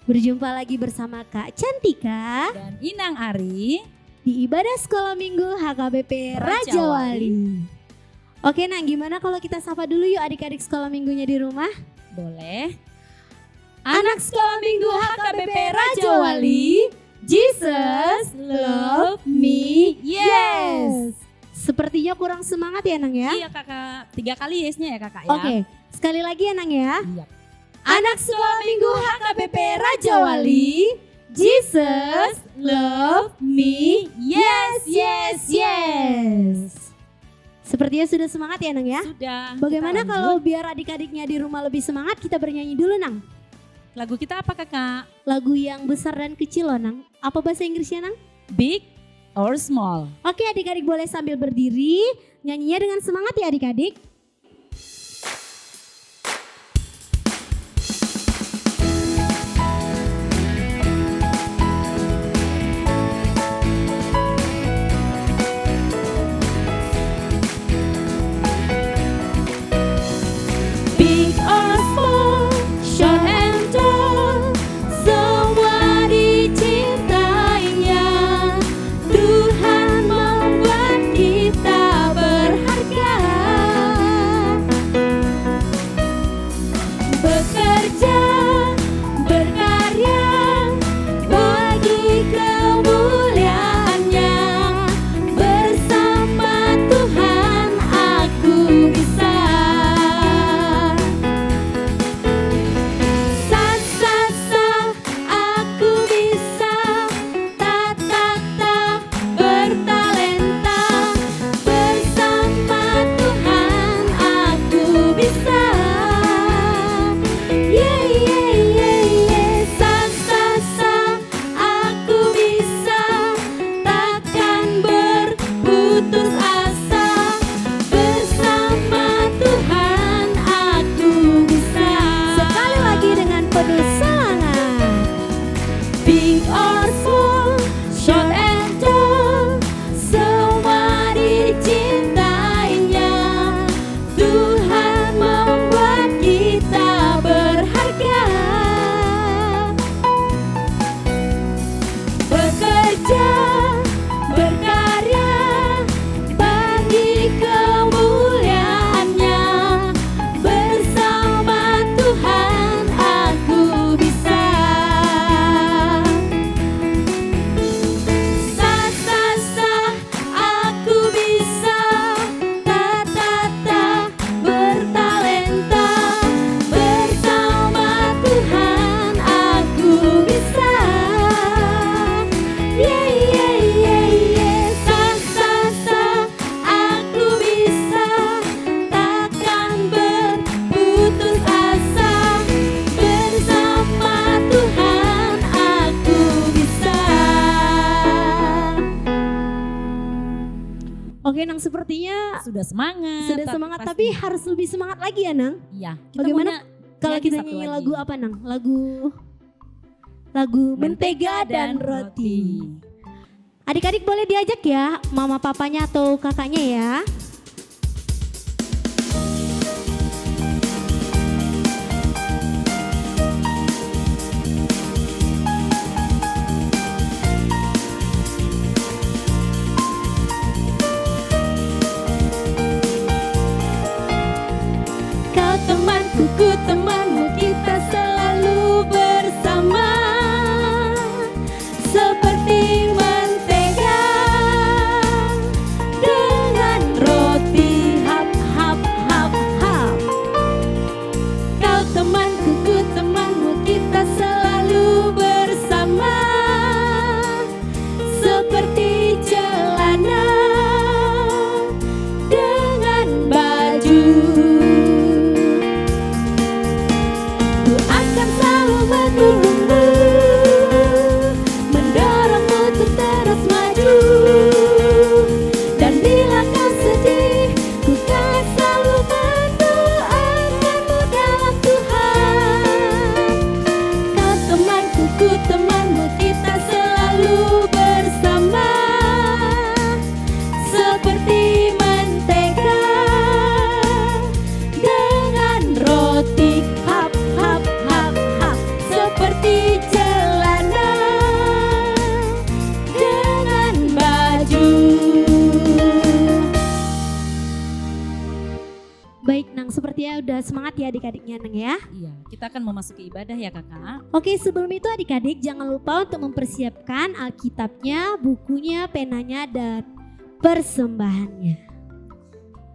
Berjumpa lagi bersama Kak Cantika dan Inang Ari di ibadah sekolah minggu HKBP Raja Wali. Oke Nang, gimana kalau kita sapa dulu yuk adik-adik sekolah minggunya di rumah? boleh. Anak sekolah minggu HKBP Raja Wali, Jesus love me, yes. Sepertinya kurang semangat ya Nang ya? Iya kakak, 3 kali yes-nya ya kakak ya. Oke, sekali lagi ya Nang ya. Iya. Anak sekolah minggu HKBP Raja Wali, Jesus love me, yes, yes, yes. Sepertinya sudah semangat ya Nang ya? Sudah. Bagaimana kita kalau lanjut. biar adik-adiknya di rumah lebih semangat, kita bernyanyi dulu Nang? Lagu kita apa kakak? Lagu yang besar dan kecil loh Nang. Apa bahasa Inggrisnya Nang? Big or small? Oke adik-adik boleh sambil berdiri, nyanyinya dengan semangat ya adik-adik. Big or small, short and tall, semua dicintainya. Tuhan membuat kita berharga. Bekerja, berkarya, bagi kemuliaannya. Bersama Tuhan aku bisa. Sa sa sa, aku bisa. Ta ta ta, bertalenta. Bersama Tuhan aku bisa. Yeah yeah yeah yeah. Sa sa sa, aku bisa. Takkan berputus asa. Bersama Tuhan aku bisa. Sekali lagi dengan penuh semangat. Big or small, short and tall, semua dicintainya. Tuhan membuat kita berharga. Bekerja, berkarya, bagi kemuliaannya. Bersama Tuhan aku bisa. Sa sa sa, aku bisa. Ta ta ta, bertalenta. Bersama Tuhan aku bisa. Yeah yeah yeah yeah. Sa sa sa, aku bisa. Takkan berputus asa. Bersama Tuhan aku bisa. Oke Nang, sepertinya Sudah semangat. sudah semangat tapi pasti- harus lebih semangat lagi ya Nang. Iya. Bagaimana kalau kita satu nyanyi lagi. lagu apa Nang? Lagu Mentega dan Roti. Adik-adik boleh diajak ya mama papanya atau kakaknya ya. Kau temanku, ku temanmu, kita selalu bersama. Seperti mentega dengan roti. Pastinya udah semangat ya adik-adiknya Neng ya. Iya, kita akan memasuki ibadah ya kakak. Oke, sebelum itu adik-adik jangan lupa untuk mempersiapkan Alkitabnya, bukunya, penanya, dan persembahannya.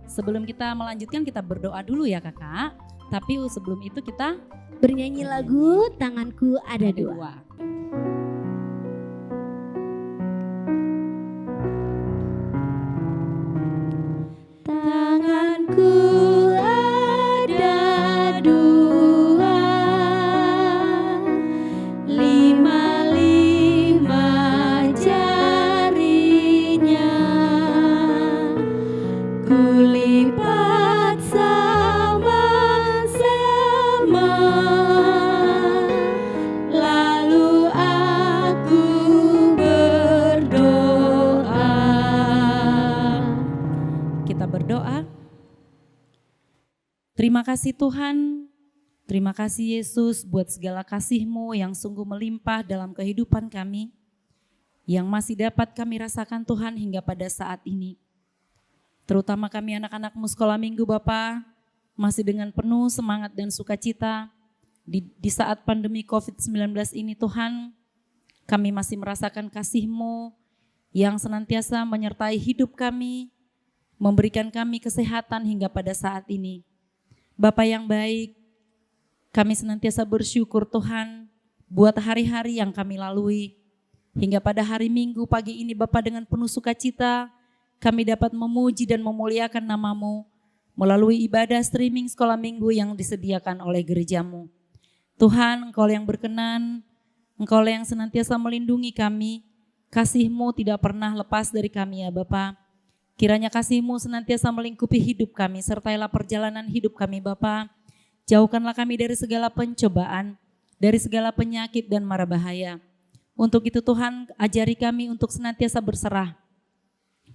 Sebelum kita melanjutkan kita berdoa dulu ya kakak. Tapi sebelum itu kita Bernyanyi lagu Tanganku Ada Dua. Tanganku ada dua, lima jarinya, kulipat sama-sama, lalu aku berdoa. Kita berdoa. Terima kasih Tuhan, terima kasih Yesus buat segala kasih-Mu yang sungguh melimpah dalam kehidupan kami, yang masih dapat kami rasakan Tuhan hingga pada saat ini. Terutama kami anak-anak-Mu sekolah minggu Bapa, masih dengan penuh semangat dan sukacita di saat pandemi COVID-19 ini Tuhan, kami masih merasakan kasih-Mu yang senantiasa menyertai hidup kami, memberikan kami kesehatan hingga pada saat ini. Bapa yang baik, kami senantiasa bersyukur Tuhan buat hari-hari yang kami lalui. Hingga pada hari Minggu pagi ini Bapa dengan penuh sukacita, kami dapat memuji dan memuliakan nama-Mu melalui ibadah streaming sekolah minggu yang disediakan oleh gereja-Mu. Tuhan, Engkau yang berkenan, Engkau yang senantiasa melindungi kami, kasih-Mu tidak pernah lepas dari kami ya Bapa. Kiranya kasih-Mu senantiasa melingkupi hidup kami, sertailah perjalanan hidup kami Bapa. Jauhkanlah kami dari segala pencobaan, dari segala penyakit dan mara bahaya. Untuk itu Tuhan, ajari kami untuk senantiasa berserah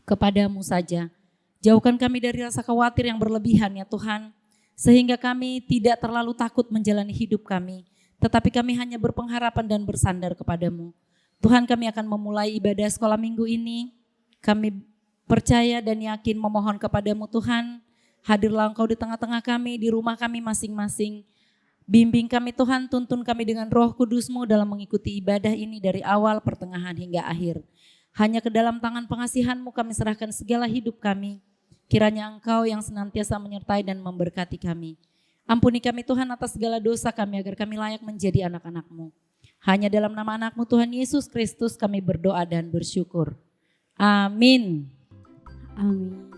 kepada-Mu saja. Jauhkan kami dari rasa khawatir yang berlebihan ya Tuhan, sehingga kami tidak terlalu takut menjalani hidup kami, tetapi kami hanya berpengharapan dan bersandar kepada-Mu. Tuhan, kami akan memulai ibadah sekolah minggu ini, kami percaya dan yakin memohon kepada-Mu Tuhan, hadirlah Engkau di tengah-tengah kami, di rumah kami masing-masing. Bimbing kami Tuhan, tuntun kami dengan Roh Kudus-Mu dalam mengikuti ibadah ini dari awal, pertengahan hingga akhir. Hanya ke dalam tangan pengasihan-Mu kami serahkan segala hidup kami. Kiranya Engkau yang senantiasa menyertai dan memberkati kami. Ampuni kami Tuhan atas segala dosa kami agar kami layak menjadi anak-anak-Mu. Hanya dalam nama anak-Mu Tuhan Yesus Kristus kami berdoa dan bersyukur. Amin. Amin.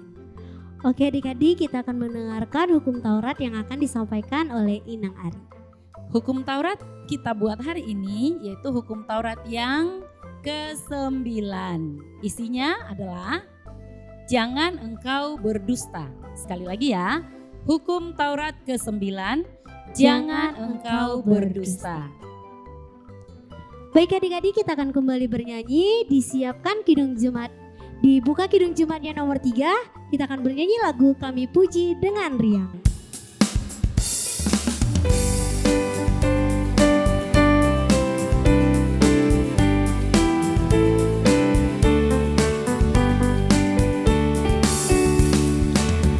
Oke adik-adik, kita akan mendengarkan hukum Taurat yang akan disampaikan oleh Inang Ari. Hukum Taurat kita buat hari ini yaitu hukum Taurat yang ke-9. Isinya adalah jangan engkau berdusta. Sekali lagi ya, hukum Taurat ke-9, jangan engkau berdusta. Baik adik-adik, kita akan kembali bernyanyi. Disiapkan Kidung Jumat. Dibuka Kidung Jumatnya nomor 3, kita akan bernyanyi lagu Kami Puji dengan riang.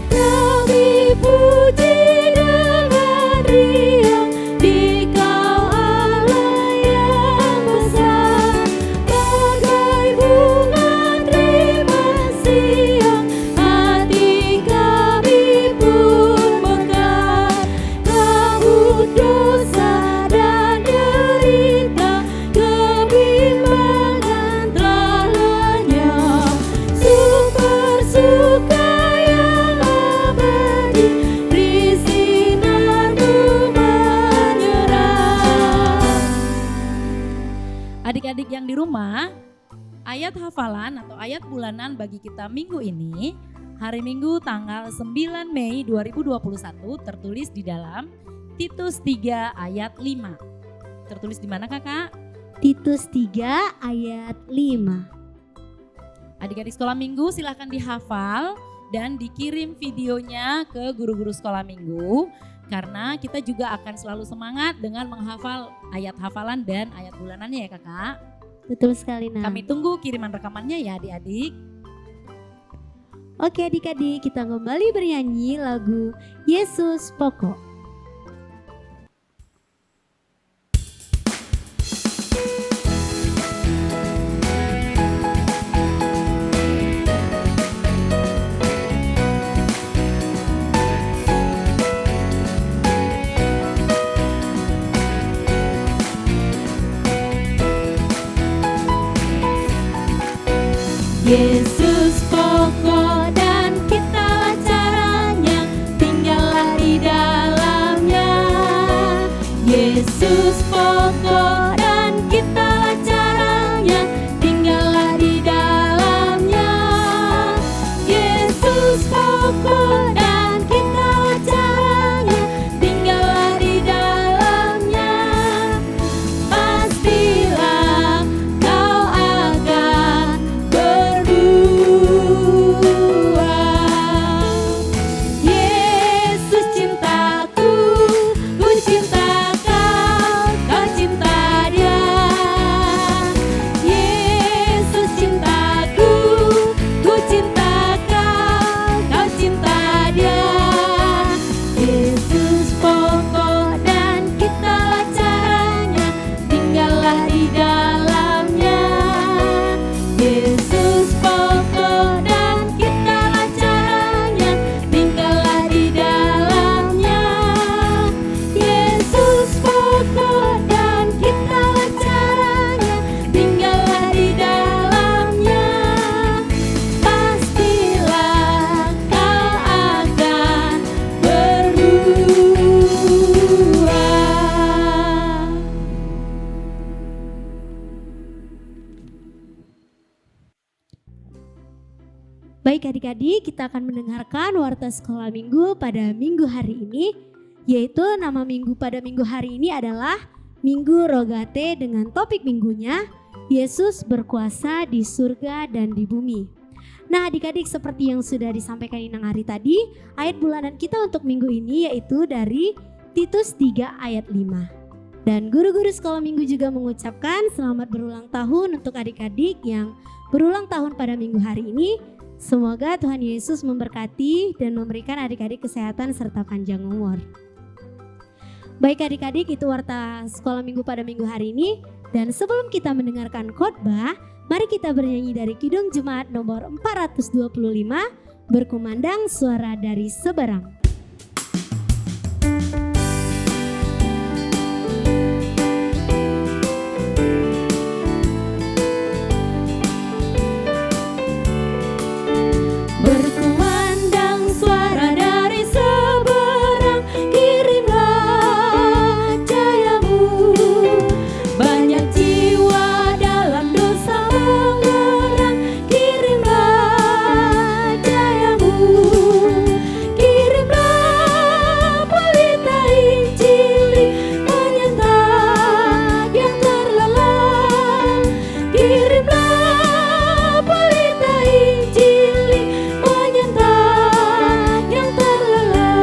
Kami puji dengan riang, Dikau Allah yang besar, bagai bunga siang, hati kami pun mekar, kabut dosa dan derita, kebimbangan telah lenyap, suka yang abadi, di sinar-Mu menyerap. Adik-adik yang di rumah, ayat hafalan atau ayat bulanan bagi kita minggu ini, hari Minggu tanggal 9 Mei 2021 tertulis di dalam Titus 3 ayat 5. Tertulis di mana kakak? Titus 3 ayat 5. Adik-adik sekolah minggu silahkan dihafal dan dikirim videonya ke guru-guru sekolah minggu. Karena kita juga akan selalu semangat dengan menghafal ayat hafalan dan ayat bulanannya ya kakak. Betul sekali Nah. Kami tunggu kiriman rekamannya ya adik-adik. Oke adik-adik, kita kembali bernyanyi lagu Yesus Pokok. Yesus pokok dan kita caranya, tinggallah di dalamnya. Yesus pokok dan kita caranya, tinggallah di dalamnya. Yesus pokok dan kita caranya, tinggallah di dalamnya. Pastilah kau akan Yesus cintaku, ku cinta kau, kau cinta dia. Yesus cintaku, ku cinta kau, kau cinta dia. Yesus pokok dan kita caranya, tinggallah di dalamnya. Yesus pokok dan kita caranya, tinggallah di dalamnya. Yesus pokok dan kita caranya, tinggallah di dalamnya. Pastilah kau akan berubah. Baik adik-adik, kita akan mendengarkan warta sekolah minggu pada minggu hari ini, yaitu nama minggu pada minggu hari ini adalah Minggu Rogate dengan topik minggunya Yesus berkuasa di surga dan di bumi. Nah adik-adik, seperti yang sudah disampaikan Inang Ari tadi, ayat bulanan kita untuk minggu ini yaitu dari Titus 3 ayat 5. Dan guru-guru sekolah minggu juga mengucapkan selamat berulang tahun untuk adik-adik yang berulang tahun pada minggu hari ini. Semoga Tuhan Yesus memberkati dan memberikan adik-adik kesehatan serta panjang umur. Baik adik-adik, itu warta sekolah minggu pada minggu hari ini. Dan sebelum kita mendengarkan khotbah, mari kita bernyanyi dari Kidung Jemaat nomor 425, berkumandang suara dari Seberang. Berkumandang suara dari seberang, kirimlah cahayamu. Banyak jiwa dalam dosa mengerang, kirimlah cahayamu. Kirimlah pelita Injil menyertai yang terlelap. Kirimlah pelita Injil menyertai yang terlelap.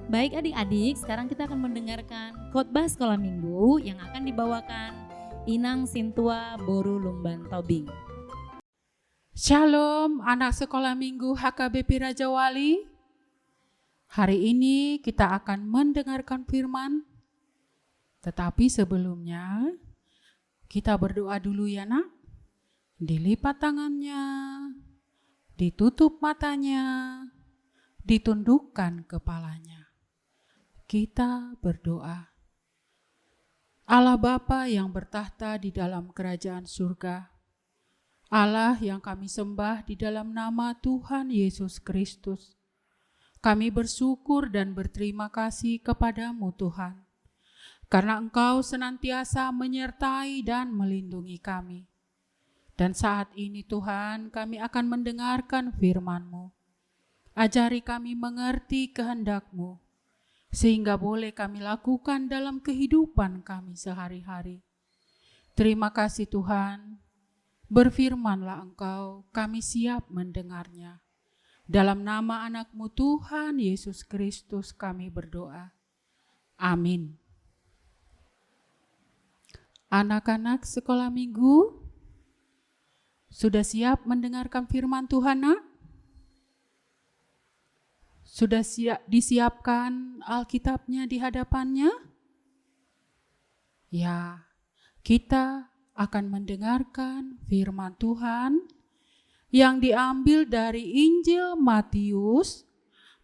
Baik adik-adik, sekarang kita akan mendengarkan khotbah sekolah minggu yang akan dibawakan Inang Sintua Boru Lumban Tobing. Shalom anak sekolah minggu HKBP Raja Wali. Hari ini kita akan mendengarkan firman. Tetapi sebelumnya kita berdoa dulu ya nak. Dilipat tangannya, ditutup matanya, ditundukkan kepalanya. Kita berdoa. Allah Bapa yang bertahta di dalam kerajaan surga, Allah yang kami sembah di dalam nama Tuhan Yesus Kristus, kami bersyukur dan berterima kasih kepadamu Tuhan, karena Engkau senantiasa menyertai dan melindungi kami. Dan saat ini Tuhan, kami akan mendengarkan firman-Mu. Ajari kami mengerti kehendak-Mu, sehingga boleh kami lakukan dalam kehidupan kami sehari-hari. Terima kasih Tuhan, berfirmanlah Engkau, kami siap mendengarnya. Dalam nama anak-Mu Tuhan Yesus Kristus kami berdoa. Amin. Anak-anak sekolah minggu, sudah siap mendengarkan firman Tuhan, nak? Sudah disiapkan Alkitabnya di hadapannya? Ya, kita akan mendengarkan firman Tuhan yang diambil dari Injil Matius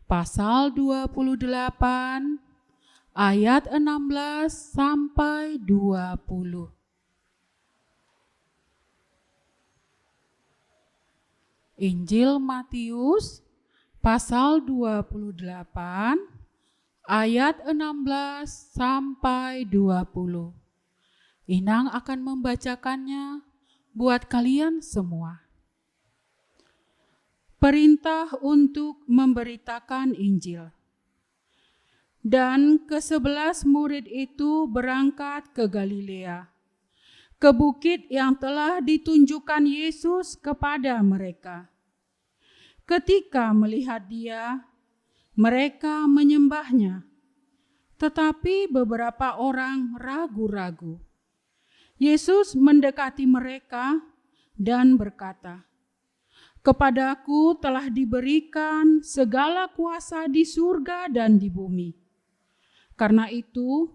pasal 28 ayat 16 sampai 20. Injil Matius pasal 28 ayat 16 sampai 20. Inang akan membacakannya buat kalian semua. Perintah untuk memberitakan Injil. Dan ke-11 murid itu berangkat ke Galilea, ke bukit yang telah ditunjukkan Yesus kepada mereka. Ketika melihat Dia, mereka menyembahnya, tetapi beberapa orang ragu-ragu. Yesus mendekati mereka dan berkata, "Kepadaku telah diberikan segala kuasa di surga dan di bumi. Karena itu,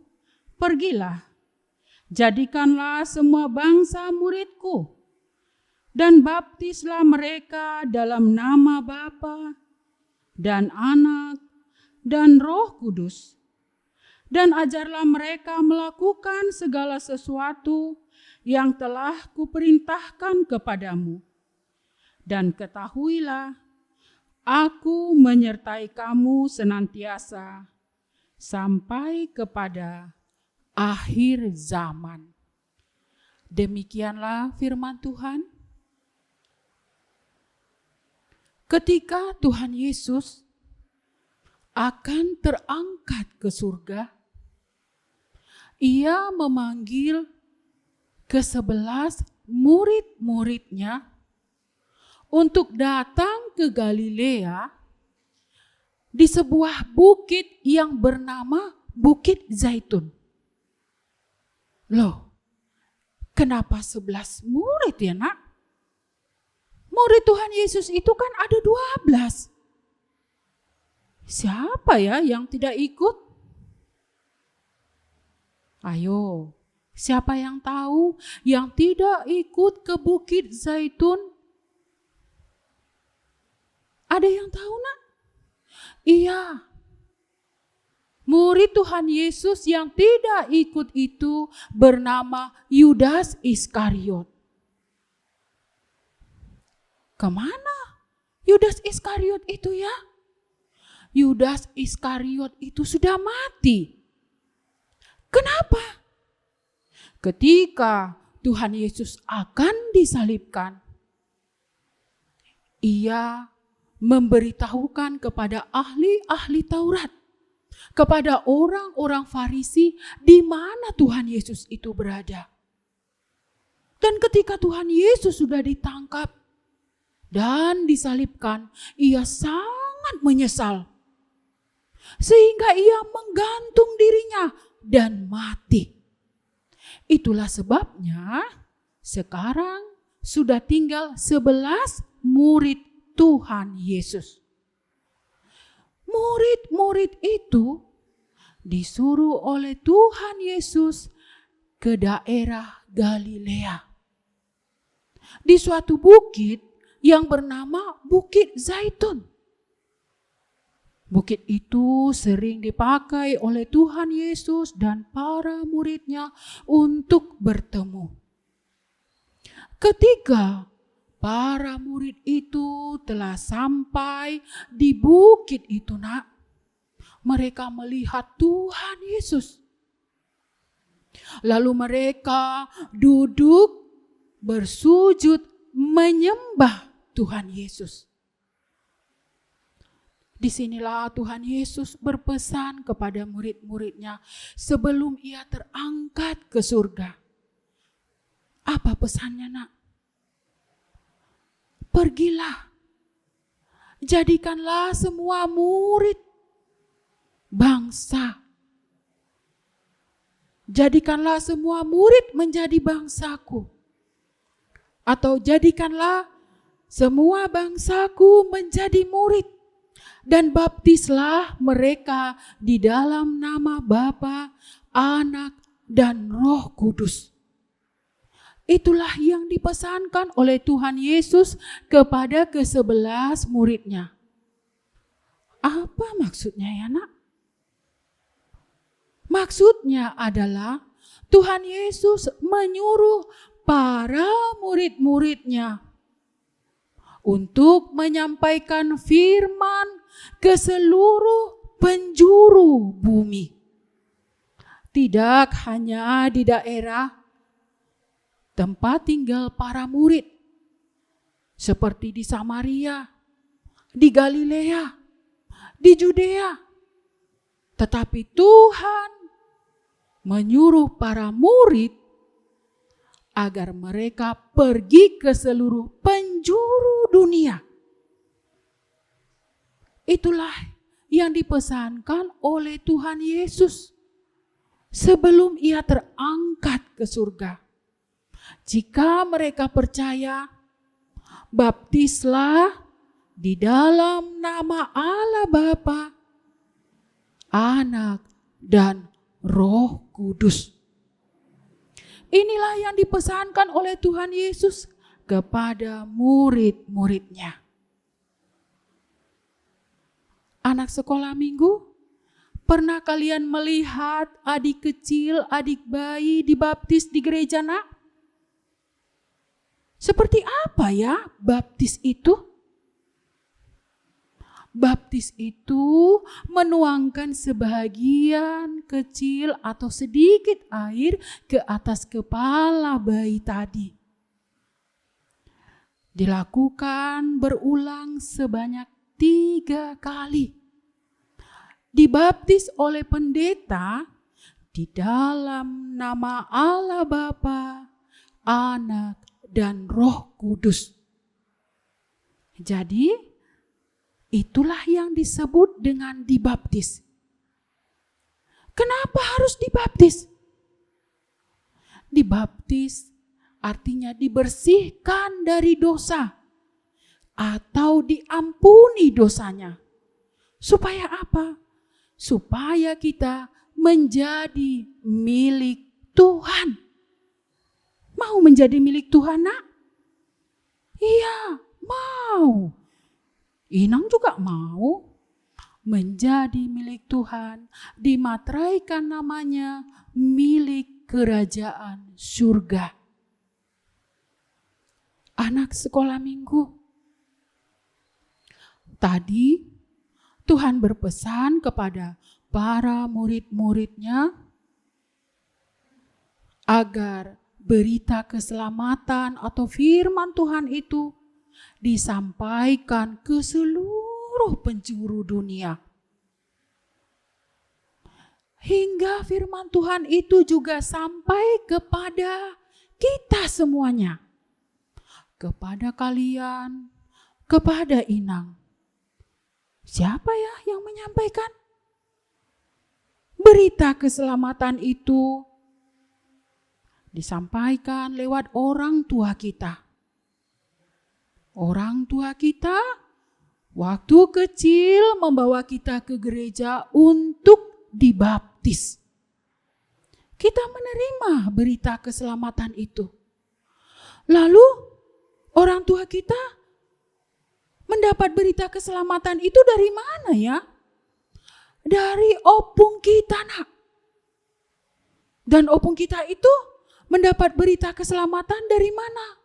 pergilah, jadikanlah semua bangsa muridku, dan baptislah mereka dalam nama Bapa dan Anak dan Roh Kudus, dan ajarlah mereka melakukan segala sesuatu yang telah kuperintahkan kepadamu. Dan ketahuilah, aku menyertai kamu senantiasa sampai kepada akhir zaman." Demikianlah firman Tuhan. Ketika Tuhan Yesus akan terangkat ke surga, Ia memanggil ke-11 murid-muridnya untuk datang ke Galilea di sebuah bukit yang bernama Bukit Zaitun. Loh, kenapa 11 murid ya, nak? Murid Tuhan Yesus itu kan ada 12. Siapa ya yang tidak ikut? Ayo, siapa yang tahu yang tidak ikut ke Bukit Zaitun? Ada yang tahu, nak? Iya. Murid Tuhan Yesus yang tidak ikut itu bernama Yudas Iskariot. Kemana Yudas Iskariot itu ya? Yudas Iskariot itu sudah mati. Kenapa? Ketika Tuhan Yesus akan disalibkan, Ia memberitahukan kepada ahli-ahli Taurat, kepada orang-orang Farisi di mana Tuhan Yesus itu berada. Dan ketika Tuhan Yesus sudah ditangkap dan disalibkan, Ia sangat menyesal. Sehingga Ia menggantung dirinya dan mati. Itulah sebabnya sekarang sudah tinggal 11 murid Tuhan Yesus. Murid-murid itu disuruh oleh Tuhan Yesus ke daerah Galilea. Di suatu bukit yang bernama Bukit Zaitun. Bukit itu sering dipakai oleh Tuhan Yesus dan para muridnya untuk bertemu. Ketika para murid itu telah sampai di bukit itu, nak, mereka melihat Tuhan Yesus. Lalu mereka duduk bersujud menyembah Tuhan Yesus. Disinilah Tuhan Yesus berpesan kepada murid-muridnya sebelum Ia terangkat ke surga. Apa pesannya, nak? Pergilah, jadikanlah semua murid bangsa. jadikanlah semua murid menjadi bangsaku. Atau jadikanlah semua bangsaku menjadi murid. Dan baptislah mereka di dalam nama Bapa, Anak, dan Roh Kudus. Itulah yang dipesankan oleh Tuhan Yesus kepada ke-11 muridnya. Apa maksudnya ya nak? Maksudnya adalah Tuhan Yesus menyuruh para murid-muridnya untuk menyampaikan firman ke seluruh penjuru bumi. Tidak hanya di daerah tempat tinggal para murid, seperti di Samaria, di Galilea, di Judea. Tetapi Tuhan menyuruh para murid agar mereka pergi ke seluruh penjuru dunia. Itulah yang dipesankan oleh Tuhan Yesus sebelum ia terangkat ke surga. Jika mereka percaya, baptislah di dalam nama Allah Bapa, Anak, dan Roh Kudus. Inilah yang dipesankan oleh Tuhan Yesus kepada murid-muridnya. Anak sekolah minggu, pernah kalian melihat adik kecil, adik bayi dibaptis di gereja nak? Seperti apa ya baptis itu? Baptis itu menuangkan sebagian kecil atau sedikit air ke atas kepala bayi tadi. Dilakukan berulang sebanyak 3 kali. Dibaptis oleh pendeta di dalam nama Allah Bapa, Anak, dan Roh Kudus. Jadi, itulah yang disebut dengan dibaptis. Kenapa harus dibaptis? Dibaptis artinya dibersihkan dari dosa atau diampuni dosanya. Supaya apa? Supaya kita menjadi milik Tuhan. Mau menjadi milik Tuhan nak? Iya, mau. Inang juga mau menjadi milik Tuhan, dimateraikan namanya milik kerajaan surga. Anak sekolah minggu, tadi Tuhan berpesan kepada para murid-muridnya agar berita keselamatan atau firman Tuhan itu disampaikan ke seluruh penjuru dunia. Hingga firman Tuhan itu juga sampai kepada kita semuanya. Kepada kalian, kepada Inang. Siapa ya yang menyampaikan? Berita keselamatan itu disampaikan lewat orang tua kita. Orang tua kita waktu kecil membawa kita ke gereja untuk dibaptis. Kita menerima berita keselamatan itu. Lalu orang tua kita mendapat berita keselamatan itu dari mana ya? Dari opung kita nak. Dan opung kita itu mendapat berita keselamatan dari mana?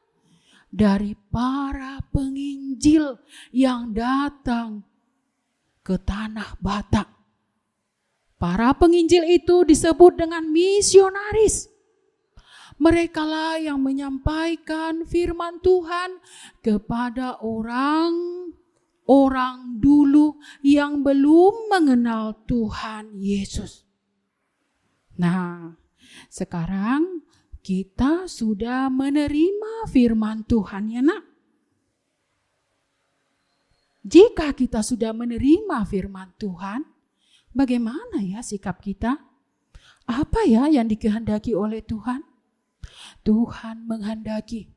Dari para penginjil yang datang ke tanah Batak. Para penginjil itu disebut dengan misionaris. Merekalah yang menyampaikan firman Tuhan kepada orang dulu yang belum mengenal Tuhan Yesus. Nah, sekarang kita sudah menerima firman Tuhan ya nak. Jika kita sudah menerima firman Tuhan, bagaimana ya sikap kita? Apa ya yang dikehendaki oleh Tuhan? Tuhan menghendaki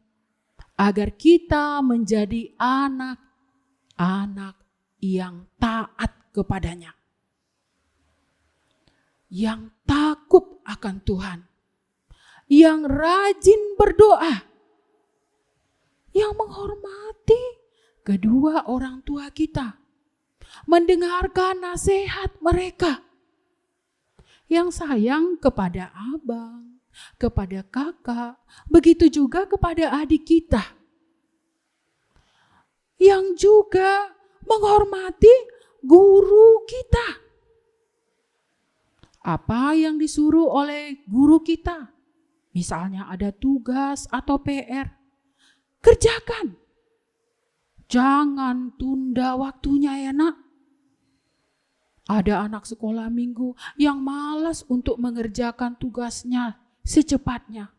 agar kita menjadi anak-anak yang taat kepadanya. Yang takut akan Tuhan. Yang rajin berdoa. Yang menghormati kedua orang tua kita. Mendengarkan nasihat mereka. Yang sayang kepada abang, kepada kakak, begitu juga kepada adik kita. Yang juga menghormati guru kita. Apa yang disuruh oleh guru kita, misalnya ada tugas atau PR, kerjakan. Jangan tunda waktunya ya nak. Ada anak sekolah minggu yang malas untuk mengerjakan tugasnya secepatnya.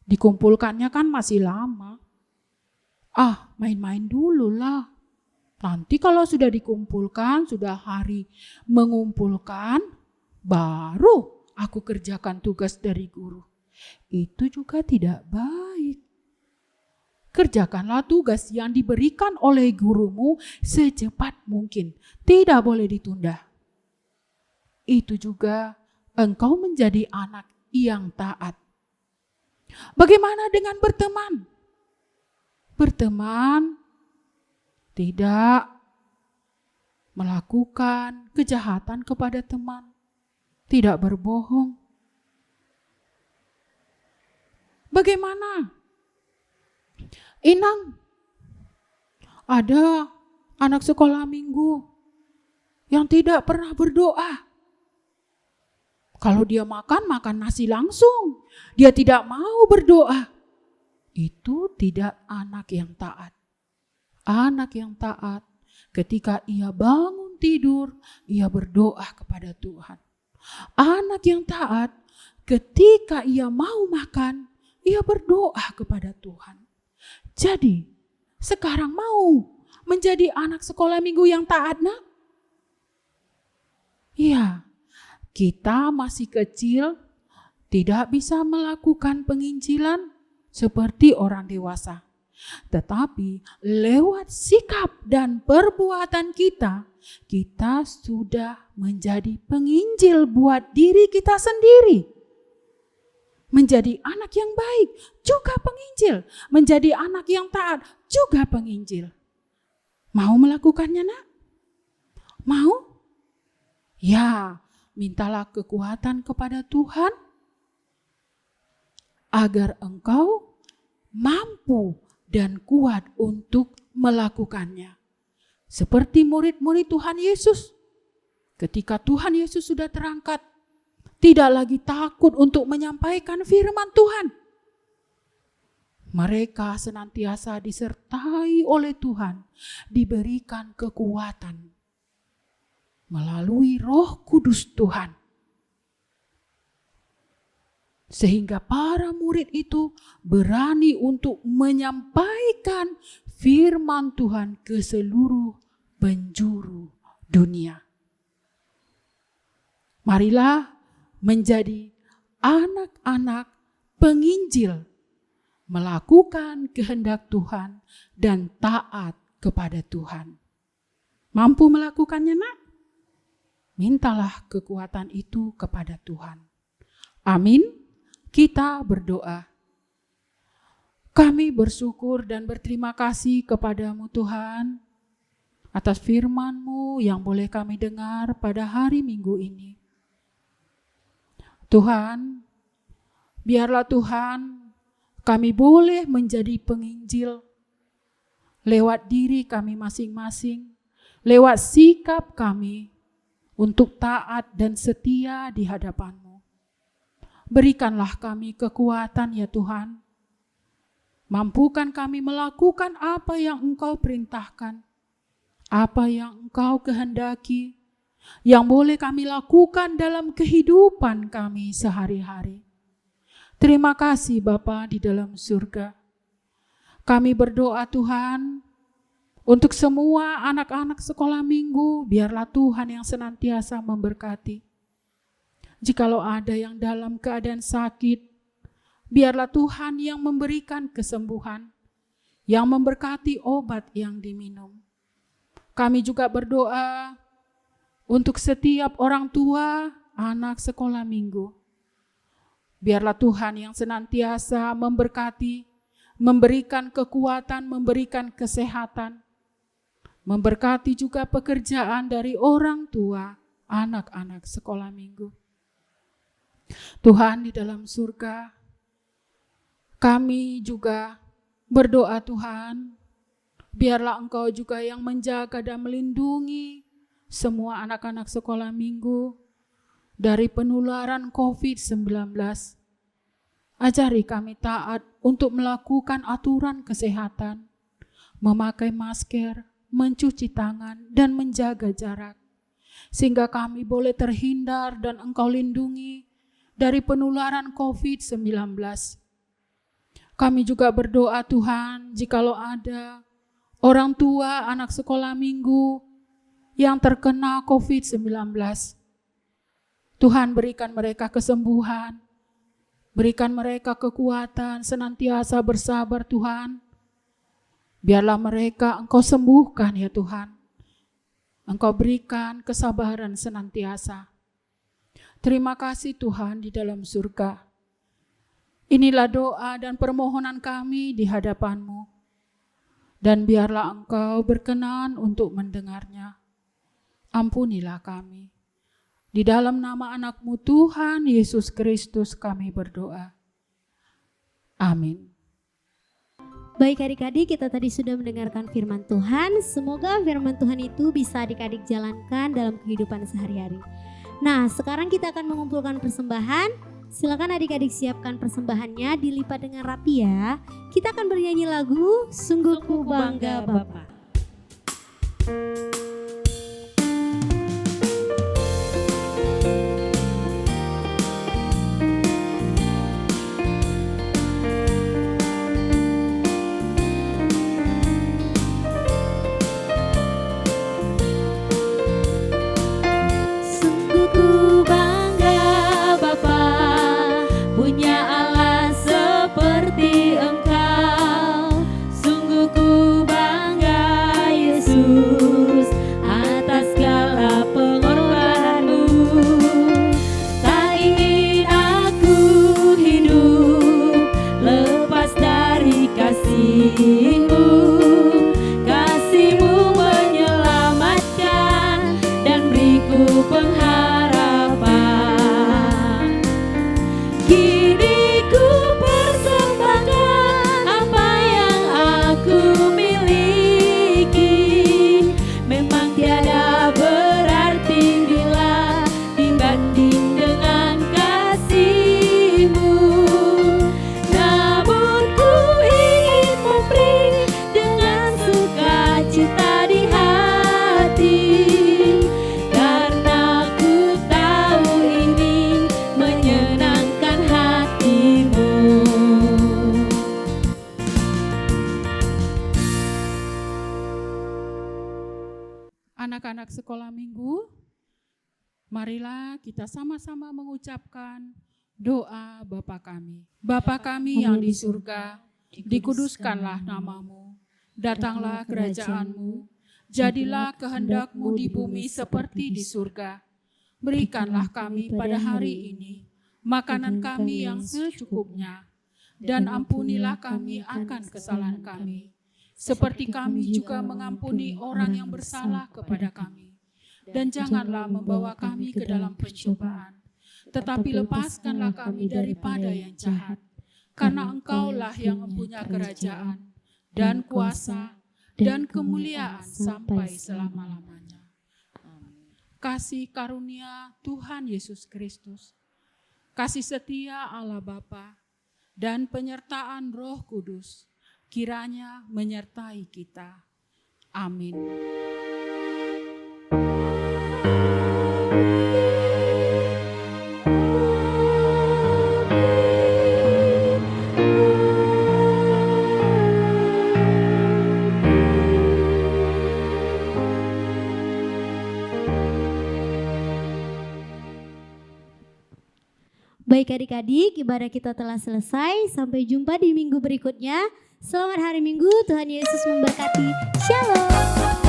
Dikumpulkannya kan masih lama. Main-main dulu lah. Nanti kalau sudah dikumpulkan, sudah hari mengumpulkan, baru aku kerjakan tugas dari guru. Itu juga tidak baik. Kerjakanlah tugas yang diberikan oleh gurumu secepat mungkin. Tidak boleh ditunda. Itu juga engkau menjadi anak yang taat. Bagaimana dengan berteman? Berteman tidak melakukan kejahatan kepada teman. Tidak berbohong. Bagaimana? Inang, ada anak sekolah minggu yang tidak pernah berdoa. Kalau dia makan nasi langsung. Dia tidak mau berdoa. Itu tidak anak yang taat. Anak yang taat ketika ia bangun tidur, ia berdoa kepada Tuhan. Anak yang taat ketika ia mau makan, ia berdoa kepada Tuhan. Jadi, sekarang mau menjadi anak sekolah minggu yang taat, nak? Iya, kita masih kecil, tidak bisa melakukan penginjilan seperti orang dewasa. Tetapi lewat sikap dan perbuatan kita, kita sudah menjadi penginjil buat diri kita sendiri. Menjadi anak yang baik juga penginjil. Menjadi anak yang taat juga penginjil. Mau melakukannya nak? Mau? Ya, mintalah kekuatan kepada Tuhan agar engkau mampu dan kuat untuk melakukannya. Seperti murid-murid Tuhan Yesus. Ketika Tuhan Yesus sudah terangkat, tidak lagi takut untuk menyampaikan firman Tuhan. Mereka senantiasa disertai oleh Tuhan, diberikan kekuatan melalui Roh Kudus Tuhan. Sehingga para murid itu berani untuk menyampaikan firman Tuhan ke seluruh penjuru dunia. Marilah menjadi anak-anak penginjil, melakukan kehendak Tuhan dan taat kepada Tuhan. Mampu melakukannya nak? Mintalah kekuatan itu kepada Tuhan. Amin. Kita berdoa. Kami bersyukur dan berterima kasih kepadamu Tuhan atas firman-Mu yang boleh kami dengar pada hari Minggu ini. Tuhan, biarlah Tuhan kami boleh menjadi penginjil lewat diri kami masing-masing, lewat sikap kami untuk taat dan setia di hadapan-Mu. Berikanlah kami kekuatan ya Tuhan, mampukan kami melakukan apa yang Engkau perintahkan, apa yang Engkau kehendaki, yang boleh kami lakukan dalam kehidupan kami sehari-hari. Terima kasih Bapa di dalam surga. Kami berdoa Tuhan, untuk semua anak-anak sekolah minggu, biarlah Tuhan yang senantiasa memberkati. Jikalau ada yang dalam keadaan sakit, biarlah Tuhan yang memberikan kesembuhan, yang memberkati obat yang diminum. Kami juga berdoa untuk setiap orang tua anak sekolah minggu. Biarlah Tuhan yang senantiasa memberkati, memberikan kekuatan, memberikan kesehatan, memberkati juga pekerjaan dari orang tua anak-anak sekolah minggu. Tuhan di dalam surga, kami juga berdoa Tuhan, biarlah Engkau juga yang menjaga dan melindungi semua anak-anak sekolah minggu dari penularan COVID-19. Ajari kami taat untuk melakukan aturan kesehatan, memakai masker, mencuci tangan, dan menjaga jarak, sehingga kami boleh terhindar dan Engkau lindungi dari penularan COVID-19. Kami juga berdoa Tuhan, jikalau ada orang tua anak sekolah minggu yang terkena COVID-19, Tuhan berikan mereka kesembuhan, berikan mereka kekuatan, senantiasa bersabar Tuhan. Biarlah mereka Engkau sembuhkan ya Tuhan. Engkau berikan kesabaran senantiasa. Terima kasih Tuhan di dalam surga. Inilah doa dan permohonan kami di hadapan-Mu. Dan biarlah Engkau berkenan untuk mendengarnya. Ampunilah kami. Di dalam nama anak-Mu Tuhan Yesus Kristus kami berdoa. Amin. Baik adik-adik, kita tadi sudah mendengarkan firman Tuhan. Semoga firman Tuhan itu bisa adik-adik jalankan dalam kehidupan sehari-hari. Nah, sekarang kita akan mengumpulkan persembahan. Silakan adik-adik siapkan persembahannya, dilipat dengan rapi ya. Kita akan bernyanyi lagu Sungguh Ku Bangga Bapa. Anak-anak sekolah minggu, marilah kita sama-sama mengucapkan doa Bapa kami. Bapa kami yang di surga, dikuduskanlah namamu, datanglah kerajaan-Mu, jadilah kehendak-Mu di bumi seperti di surga. Berikanlah kami pada hari ini makanan kami yang secukupnya, dan ampunilah kami akan kesalahan kami, seperti kami juga mengampuni orang yang bersalah kepada kami. Dan janganlah membawa kami ke dalam pencobaan, tetapi lepaskanlah kami daripada yang jahat. Karena Engkaulah yang mempunyai kerajaan, dan kuasa, dan kemuliaan sampai selama-lamanya. Kasih karunia Tuhan Yesus Kristus, kasih setia Allah Bapa, dan penyertaan Roh Kudus, kiranya menyertai kita. Amin. Baik adik-adik, ibadah kita telah selesai. Sampai jumpa di minggu berikutnya. Selamat hari Minggu, Tuhan Yesus memberkati. Shalom.